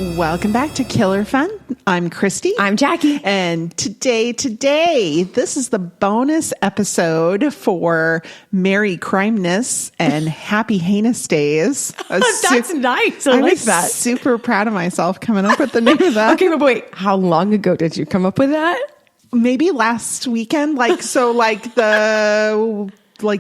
Welcome back to Killer Fun. I'm Christy. I'm Jackie. And today, this is the bonus episode for Merry Crimemas and Happy Heinous Days. That's nice. I like that. I'm super proud of myself coming up with the name of that. Okay, but wait, how long ago did you come up with that? Maybe last weekend, like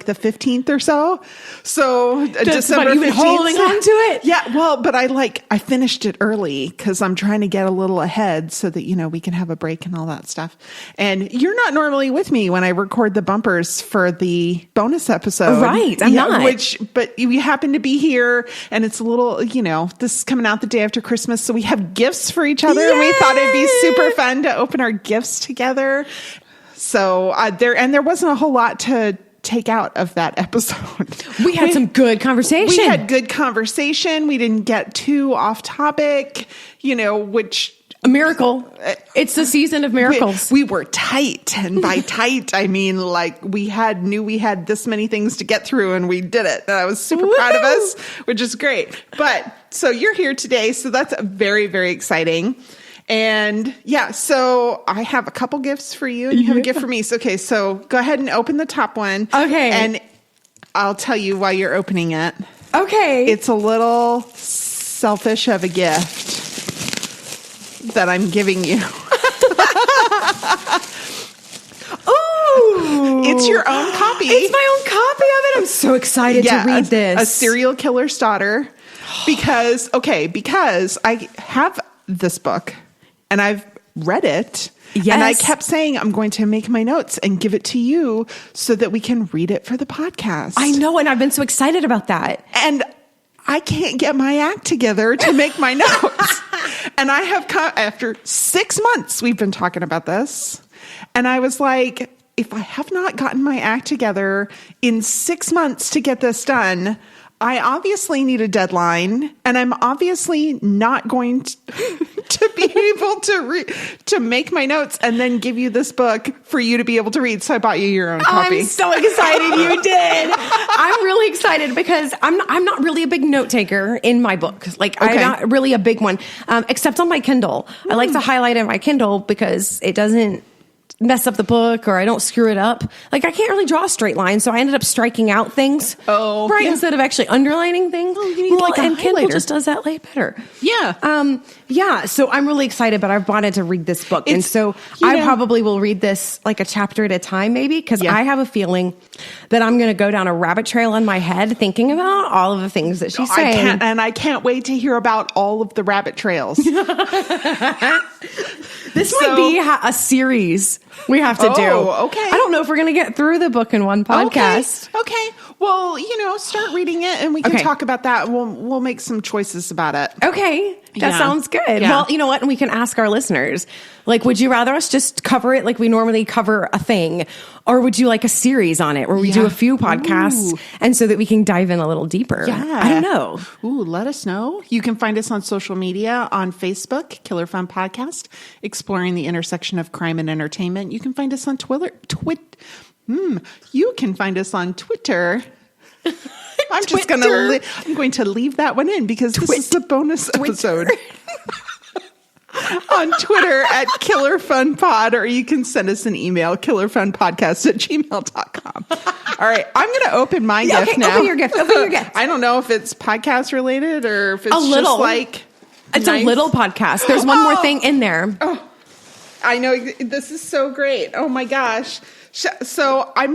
the 15th or so. So December 15th. You've been holding on to it? Yeah. Well, but I finished it early because I'm trying to get a little ahead so that, we can have a break and all that stuff. And you're not normally with me when I record the bumpers for the bonus episode. Right. I'm not. But you happen to be here and it's a little, this is coming out the day after Christmas. So we have gifts for each other. Yay! And we thought it'd be super fun to open our gifts together. So there wasn't a whole lot to take out of that episode. We had some good conversation. We had good conversation. We didn't get too off topic, which... A miracle. It's the season of miracles. We were tight. And by tight, I mean, knew we had this many things to get through and we did it. And I was super proud of us, which is great. But so you're here today. So that's very, very exciting. And yeah, so I have a couple gifts for you and you have a gift for me. So, okay, so go ahead and open the top one. Okay. And I'll tell you while you're opening it. Okay. It's a little selfish of a gift that I'm giving you. Ooh. It's your own copy. It's my own copy of it. I'm so excited to read this. A serial killer's daughter. Because I have this book. And I've read it. Yes. And I kept saying, I'm going to make my notes and give it to you so that we can read it for the podcast. I know. And I've been so excited about that. And I can't get my act together to make my notes. And I have come after 6 months, we've been talking about this. And I was like, if I have not gotten my act together in 6 months to get this done, I obviously need a deadline, and I'm obviously not going to be able to make my notes and then give you this book for you to be able to read. So I bought you your own copy. I'm so excited you did. I'm really excited because I'm not really a big note taker in my book. I'm not really a big one, except on my Kindle. I like to highlight in my Kindle because it doesn't mess up the book or I don't screw it up. I can't really draw a straight line, so I ended up striking out things. Oh, right, yeah. Instead of actually underlining things. Oh, you need and Kindle just does that way better. Yeah. Yeah. So I'm really excited, but I've wanted to read this book, and so I probably will read this a chapter at a time, maybe, because I have a feeling that I'm going to go down a rabbit trail in my head, thinking about all of the things that she's saying. I can't wait to hear about all of the rabbit trails. This might be a series we have to do. Okay. I don't know if we're going to get through the book in one podcast. Okay. Well, start reading it and we can talk about that. We'll make some choices about it. Okay. That sounds good. Yeah. Well, you know what? And we can ask our listeners, would you rather us just cover it like we normally cover a thing? Or would you like a series on it where we do a few podcasts and so that we can dive in a little deeper? Yeah. I don't know. Ooh, let us know. You can find us on social media on Facebook, Killer Fun Podcast, exploring the intersection of crime and entertainment. You can find us on Twitter. You can find us on Twitter. I'm just going to leave that one in because this is the bonus episode. On Twitter at Killer Fun Pod, or you can send us an email, killerfunpodcast@gmail.com. All right, I'm going to open my gift now. Open your gift. I don't know if it's podcast related or if it's just it's a little podcast. There's one more thing in there. Oh, I know. This is so great. Oh my gosh. So I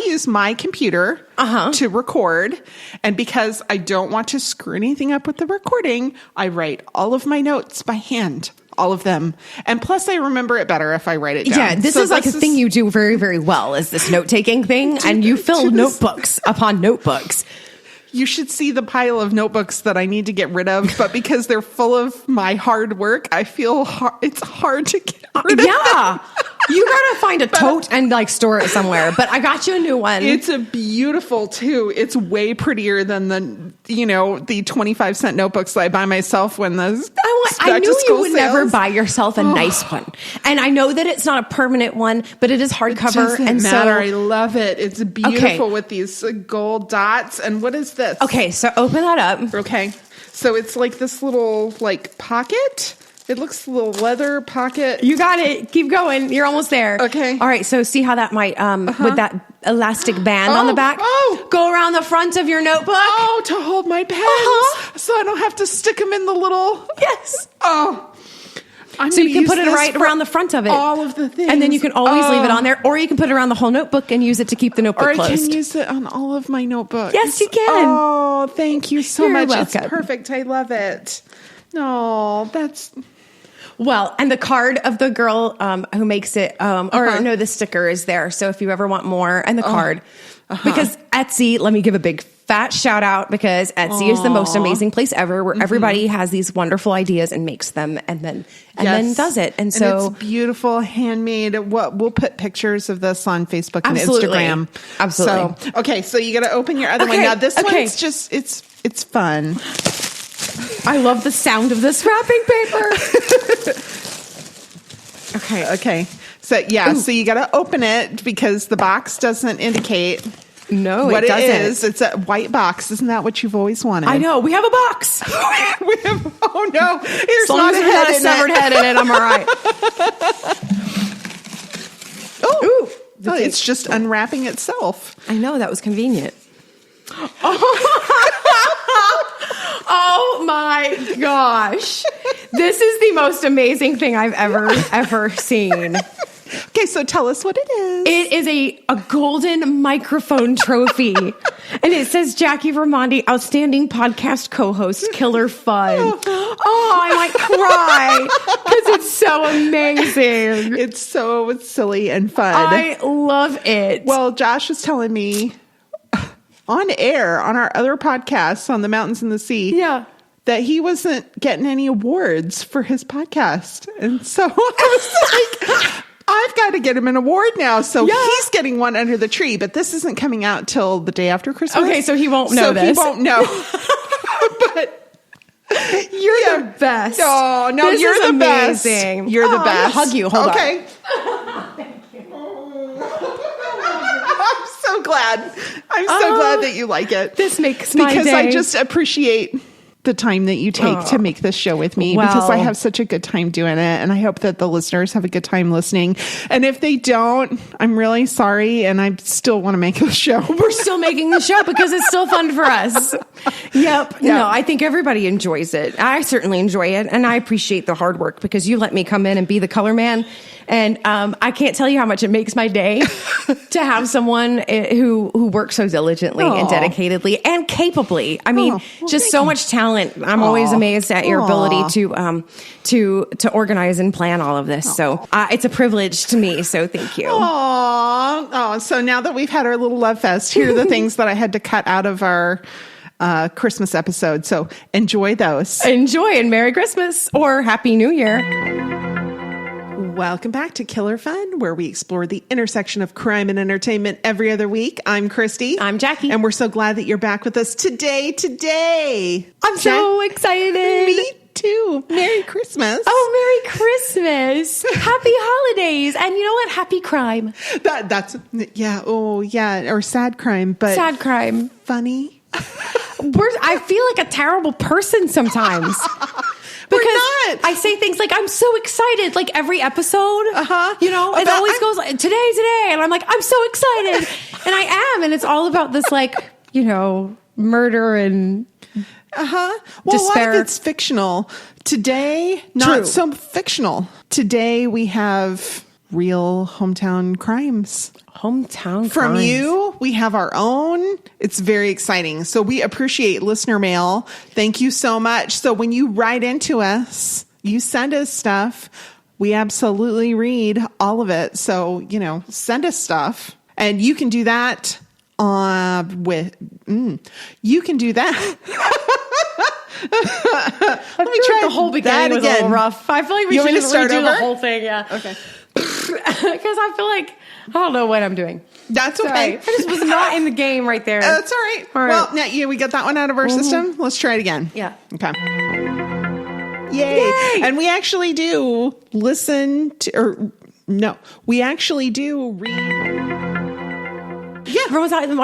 use my computer to record, and because I don't want to screw anything up with the recording, I write all of my notes by hand, all of them. And plus I remember it better if I write it down. Yeah, this is a thing you do very, very well, is this note-taking thing, and you fill notebooks upon notebooks. You should see the pile of notebooks that I need to get rid of, but because they're full of my hard work, I feel it's hard to get rid of them. You gotta find a tote and store it somewhere. But I got you a new one. It's a beautiful too. It's way prettier than the 25-cent notebooks that I buy myself when the I knew you would never sales. Buy yourself a nice one. And I know that it's not a permanent one, but it is hardcover. It doesn't matter. I love it. It's beautiful with these gold dots. And what is this? Okay, so open that up. Okay. So it's like this little like pocket. It looks a little leather pocket. You got it. Keep going. You're almost there. Okay. All right. So see how that might, with that elastic band on the back, go around the front of your notebook. Oh, to hold my pens. So I don't have to stick them in the little. Yes. Oh. So you can put it right around the front of it. All of the things. And then you can always leave it on there, or you can put it around the whole notebook and use it to keep the notebook closed. Or I can use it on all of my notebooks. Yes, you can. Oh, thank you so much. Welcome. It's perfect. I love it. Oh, that's... Well, and the card of the girl who makes it, the sticker is there. So if you ever want more, and the card. Because Etsy, let me give a big fat shout out, because Etsy is the most amazing place ever, where everybody has these wonderful ideas and makes them and then does it. And so it's beautiful, handmade. We'll put pictures of this on Facebook and Instagram. Absolutely. So, okay, so you got to open your other one. Now this one's just, it's fun. I love the sound of this wrapping paper. Okay. So so you got to open it because the box doesn't indicate what it is. It's a white box. Isn't that what you've always wanted? I know. We have a box. Oh no! There's as long as there's not a severed head in it, I'm all right. It's just unwrapping itself. I know, that was convenient. Oh my gosh. This is the most amazing thing I've ever seen. Okay, so tell us what it is. It is a golden microphone trophy. And it says Jackie Vermondi, outstanding podcast co-host, killer fun. Oh, I might cry because it's so amazing. It's so silly and fun. I love it. Well, Josh was telling me on air on our other podcasts on the Mountains and the Sea. Yeah. That he wasn't getting any awards for his podcast. And so I was like, I've got to get him an award now. So he's getting one under the tree, but this isn't coming out till the day after Christmas. Okay, so he won't know this. He won't know. But you're the best. Oh, no, you're the amazing. Best. You're the best. I'll hug you. Hold on. Thank you. I'm so glad. I'm so glad that you like it. This makes my day. Because I just appreciate the time that you take to make this show with me, because I have such a good time doing it, and I hope that the listeners have a good time listening. And if they don't, I'm really sorry, and I still want to make the show. We're still making the show because it's still fun for us. Yep. No, I think everybody enjoys it. I certainly enjoy it, and I appreciate the hard work, because you let me come in and be the color man. And I can't tell you how much it makes my day to have someone who works so diligently and dedicatedly and capably. I mean, just so much talent. I'm always amazed at your ability to organize and plan all of this. So it's a privilege to me. So thank you. So now that we've had our little love fest, here are the things that I had to cut out of our Christmas episode. So enjoy those. Enjoy, and Merry Christmas or Happy New Year. Welcome back to Killer Fun, where we explore the intersection of crime and entertainment every other week. I'm Christy. I'm Jackie. And we're so glad that you're back with us today. I'm so excited. Me too. Merry Christmas. Oh, Merry Christmas. Happy holidays. And you know what? Happy crime. That's or sad crime, but sad crime. Funny. I feel like a terrible person sometimes. Because I say things like, I'm so excited, like every episode, it always goes like, today. And I'm like, I'm so excited. And I am. And it's all about this, murder and Well, despair. a lot of it's fictional. Today, not so fictional. Today we have real hometown crimes. From you, we have our own. It's very exciting. So we appreciate listener mail. Thank you so much. So when you write into us, you send us stuff. We absolutely read all of it. So, send us stuff. And you can do that you can do that. Let me try the whole beginning was a little rough. I feel like we should just redo the whole thing. Yeah. Okay. Because I feel like I don't know what I'm doing. That's okay. I just was not in the game right there. That's all right. Well, now we got that one out of our system. Let's try it again. Yeah. Okay. Yay. And we actually do listen to, we actually do read. Yeah. Everyone's out in the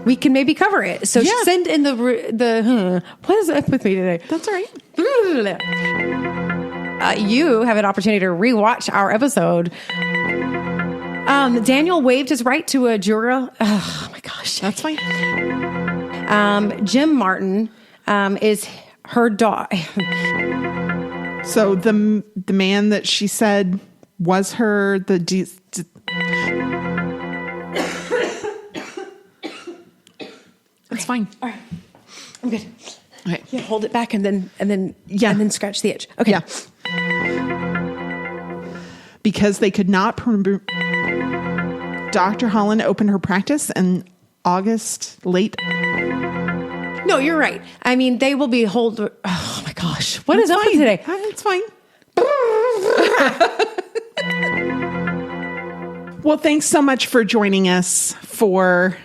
we can maybe cover it. So Yeah. send in what is up with me today? That's all right. You have an opportunity to rewatch our episode. Daniel waived his right to a juror. Oh my gosh. That's fine. Jim Martin is her dog. So the man that she said was her, It's fine. All right. I'm good. Okay. Yeah, hold it back and then Yeah. and then scratch the edge. Okay. Yeah. Because they could not Dr. Holland opened her practice in August late. No, you're right. I mean, they will be oh my gosh. What is up with today? It's fine. Well, thanks so much for joining us for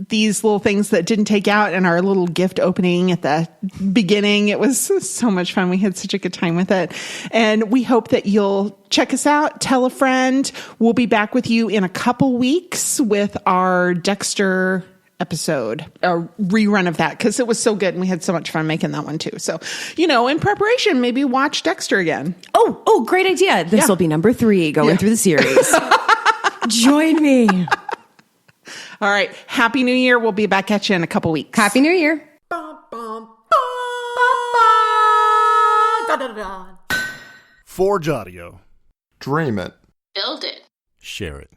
these little things that didn't take out and our little gift opening at the beginning. It was so much fun. We had such a good time with it. And we hope that you'll check us out. Tell a friend. We'll be back with you in a couple weeks with our Dexter episode, a rerun of that, because it was so good and we had so much fun making that one too. So, in preparation, maybe watch Dexter again. Oh, great idea. This will be number 3 going through the series. Join me. All right. Happy New Year. We'll be back at you in a couple weeks. Happy New Year. Forge Audio. Dream it. Build it. Share it.